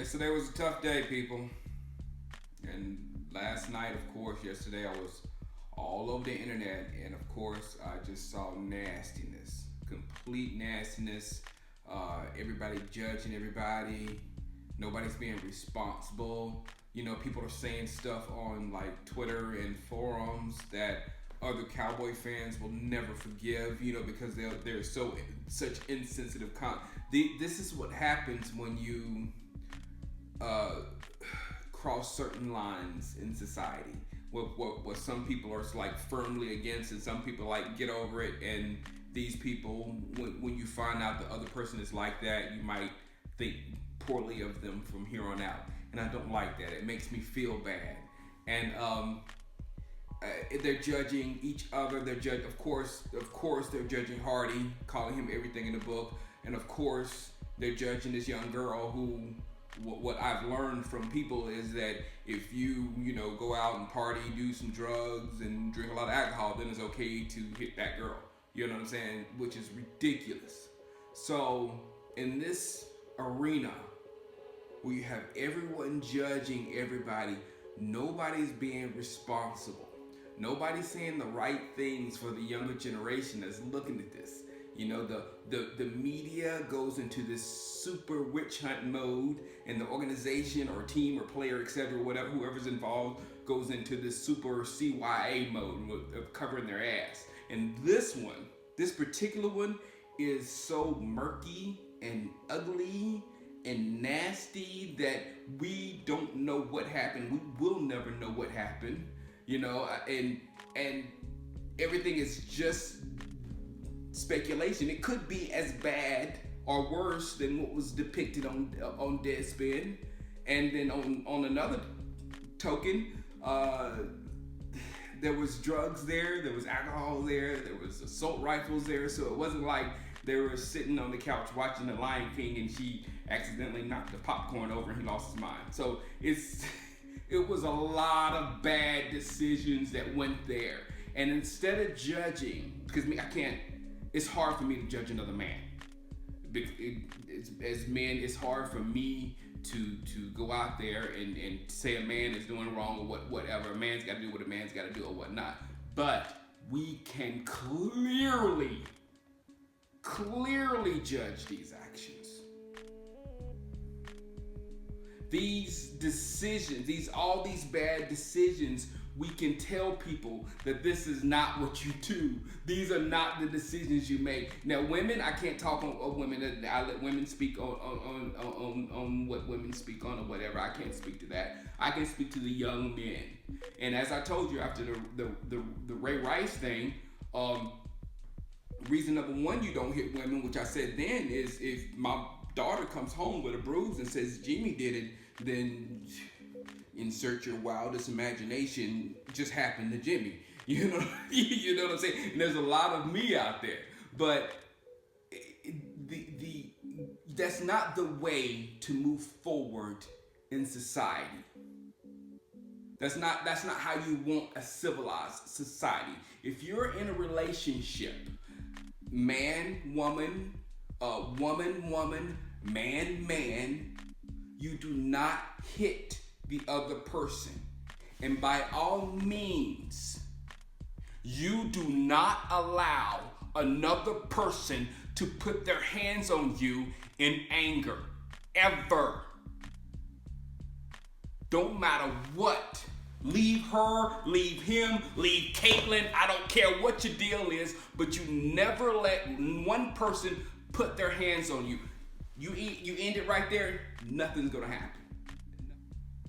Yesterday was a tough day, people. And last night, of course, yesterday I was all over the internet, and of course, I just saw nastiness, complete nastiness. Everybody judging everybody. Nobody's being responsible. You know, people are saying stuff on like Twitter and forums that other Cowboy fans will never forgive. You know, because they're such insensitive. This is what happens when you cross certain lines in society. What some people are like firmly against, and some people like get over it. And these people, when you find out the other person is like that, you might think poorly of them from here on out. And I don't like that. It makes me feel bad. And they're judging each other. Of course, they're judging Hardy, calling him everything in the book. And of course, they're judging this young girl who. What I've learned from people is that if you go out and party, do some drugs, and drink a lot of alcohol, then it's okay to hit that girl. You know what I'm saying? Which is ridiculous. So in this arena where you have everyone judging everybody, nobody's being responsible. Nobody's saying the right things for the younger generation that's looking at this. You know, the media goes into this super witch hunt mode, and the organization or team or player, etc., whatever, whoever's involved, goes into this super CYA mode of covering their ass. And this particular one, is so murky and ugly and nasty that we don't know what happened. We will never know what happened. You know, and everything is just speculation. It could be as bad or worse than what was depicted on Deadspin. And then on another token, there was drugs there was alcohol there was assault rifles there. So it wasn't like they were sitting on the couch watching The Lion King and she accidentally knocked the popcorn over and he lost his mind. So it was a lot of bad decisions that went there. And instead of judging, because it's hard for me to judge another man. As men, it's hard for me to go out there and say a man is doing wrong or whatever. A man's got to do what a man's got to do or whatnot. But we can clearly judge these actions. These decisions, all these bad decisions, we can tell people that this is not what you do. These are not the decisions you make. Now, women, I can't talk on women. I let women speak on what women speak on or whatever. I can't speak to that. I can speak to the young men. And as I told you after the Ray Rice thing, reason number one you don't hit women, which I said then, is if my daughter comes home with a bruise and says Jimmy did it, then insert your wildest imagination, just happened to Jimmy. You know what I'm saying? And there's a lot of me out there, but that's not the way to move forward in society. That's not how you want a civilized society. If you're in a relationship, man, woman, woman, man, you do not hit the other person. And by all means, you do not allow another person to put their hands on you in anger. Ever. Don't matter what. Leave her, leave him, leave Caitlin. I don't care what your deal is, but you never let one person put their hands on you. You end it right there, nothing's gonna happen.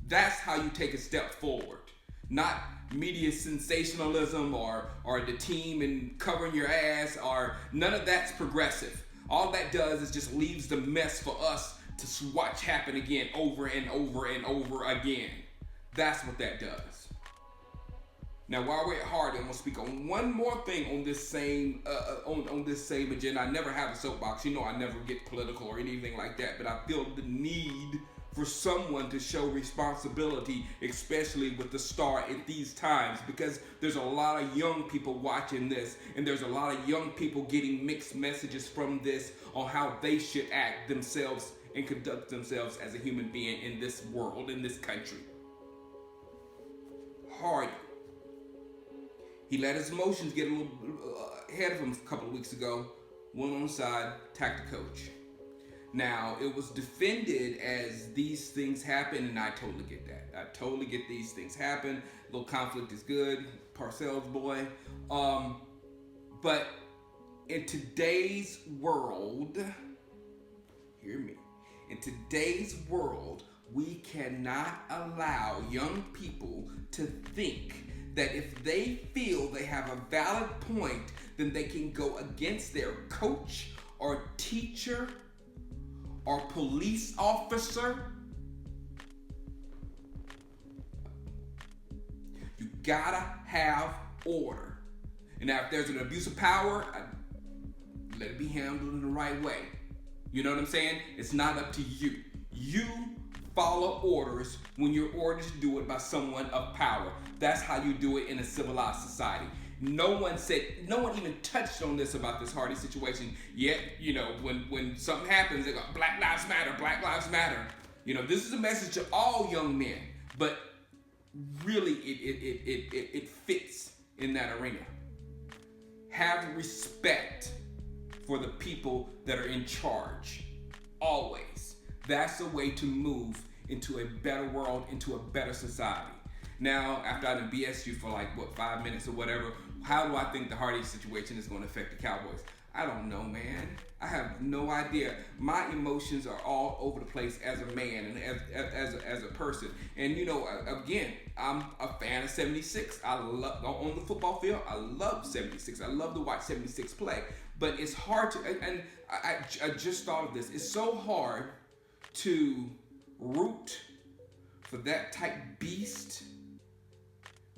That's how you take a step forward. Not media sensationalism or the team and covering your ass, or none of that's progressive. All that does is just leaves the mess for us to watch happen again over and over and over again. That's what that does. Now, while we're at Hardy, I'm gonna speak on one more thing on this same on this same agenda. I never have a soapbox. You know, I never get political or anything like that. But I feel the need for someone to show responsibility, especially with the star at these times, because there's a lot of young people watching this, and there's a lot of young people getting mixed messages from this on how they should act themselves and conduct themselves as a human being in this world, in this country. Hardy. He let his emotions get a little ahead of him a couple of weeks ago, went on the side, attacked the coach. Now, it was defended as these things happen, and I totally get that. I totally get these things happen. A little conflict is good. Parcells boy. But in today's world, hear me, in today's world, we cannot allow young people to think that if they feel they have a valid point, then they can go against their coach or teacher or police officer. You gotta have order. And now if there's an abuse of power, let it be handled in the right way. You know what I'm saying? It's not up to you. You follow orders when you're ordered to do it by someone of power. That's how you do it in a civilized society. No one even touched on this about this Hardy situation yet. You know, when something happens, they go, Black Lives Matter, Black Lives Matter. You know, this is a message to all young men, but really it fits in that arena. Have respect for the people that are in charge, always. That's the way to move into a better world, into a better society. Now, after I done BS you for 5 minutes or whatever, how do I think the Hardy situation is going to affect the Cowboys? I don't know, man. I have no idea. My emotions are all over the place as a man and as a person. And you know, again, I'm a fan of 76. I love on the football field. I love 76. I love to watch 76 play. But it's hard to, and I just thought of this. It's so hard to root for that type beast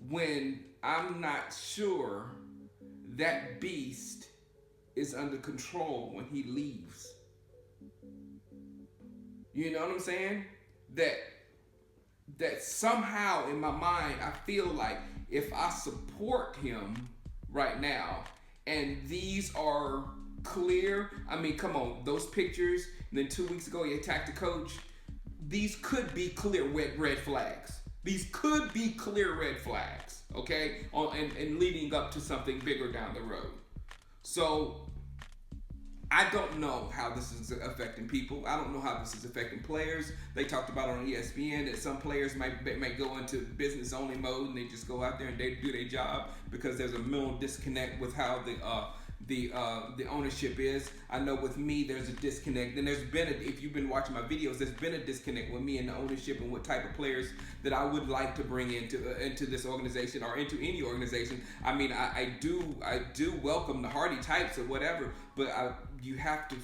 when I'm not sure that beast is under control when he leaves. You know what I'm saying? That somehow in my mind I feel like if I support him right now and these are clear, I mean, come on, those pictures, and then 2 weeks ago he attacked the coach, these could be clear red flags. These could be clear red flags, okay? And leading up to something bigger down the road. So, I don't know how this is affecting people. I don't know how this is affecting players. They talked about on ESPN that some players might go into business-only mode and they just go out there and they do their job because there's a mental disconnect with how the ownership is. I know with me there's a disconnect. Then there's been if you've been watching my videos, there's been a disconnect with me and the ownership and what type of players that I would like to bring into this organization or into any organization. I mean, I do welcome the Hardy types or whatever, but you have to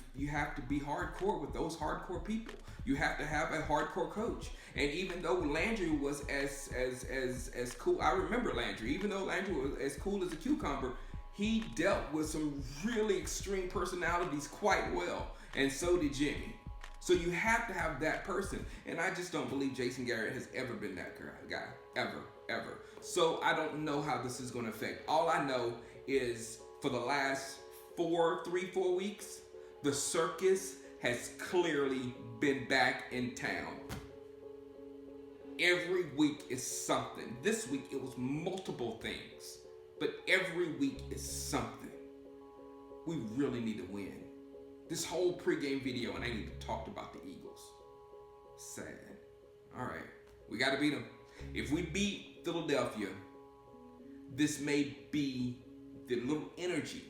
be hardcore with those hardcore people. You have to have a hardcore coach. And even though Landry was as cool, I remember Landry. Even though Landry was as cool as a cucumber, he dealt with some really extreme personalities quite well, and so did Jimmy. So you have to have that person, and I just don't believe Jason Garrett has ever been that guy, ever. So I don't know how this is going to affect. All I know is for the last 4 weeks, the circus has clearly been back in town. Every week is something. This week it was multiple things. But every week is something. We really need to win. This whole pregame video, and I ain't even talked about the Eagles. Sad. All right, we got to beat them. If we beat Philadelphia, this may be the little energy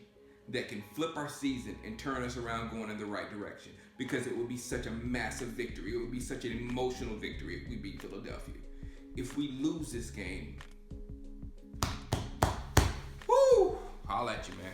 that can flip our season and turn us around going in the right direction, because it would be such a massive victory. It would be such an emotional victory if we beat Philadelphia. If we lose this game, I'll let you, man.